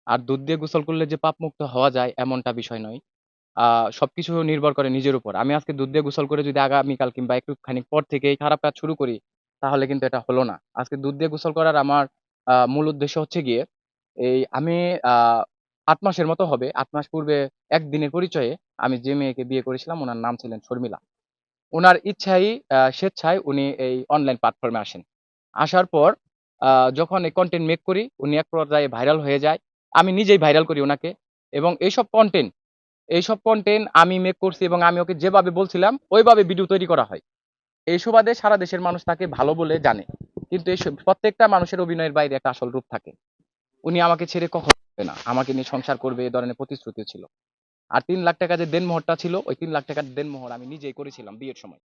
আর দুধ দিয়ে গোসল করলে যে পাপমুক্ত হওয়া যায় এমনটা বিষয় নয়। সবকিছু নির্ভর করে নিজের উপর। আমি আজকে দুধ দিয়ে গোসল করে যদি আগামীকাল কিংবা একটু খানিক পর থেকে এই খারাপ কাজ শুরু করি, তাহলে কিন্তু এটা হলো না। আজকে দুধ দিয়ে গোসল করার আমার মূল উদ্দেশ্য হচ্ছে গিয়ে আমি আ ৮ মাসের মতো হবে। ৮ মাস পূর্বে ১ দিনের পরিচয়ে আমি যে মেয়েকে বিয়ে করেছিলাম উনার নাম ছিলেন শর্মিলা। উনার ইচ্ছায় স্বেচ্ছায় উনি এই অনলাইন প্ল্যাটফর্মে আসেন। আসার পর আ যখন এই কনটেন্ট মেক করি, উনি এক পর্যায়ে ভাইরাল হয়ে যায়। আমি নিজেই ভাইরাল করি উনাকে এবং এইসব কনটেন্ট আমি মেক করছি এবং আমি ওকে যেভাবে বলছিলাম ওইভাবে ভিডিও তৈরি করা হয়। এই সুবাদে সারা দেশের মানুষ তাকে ভালো বলে জানে। কিন্তু প্রত্যেকটা মানুষের অভিনয়ের বাইরে একটা আসল রূপ থাকে। উনি আমাকে ছেড়ে কখনো যাবে না। আমাকে নিয়ে সংসার করবে এ ধরনের প্রতিশ্রুতিও ছিল। আর ৳৩,০০,০০০ যে দেনমোহরটা ছিল, ওই ৳৩,০০,০০০ দেনমোহর আমি নিজেই করেছিলাম বিয়ের সময়।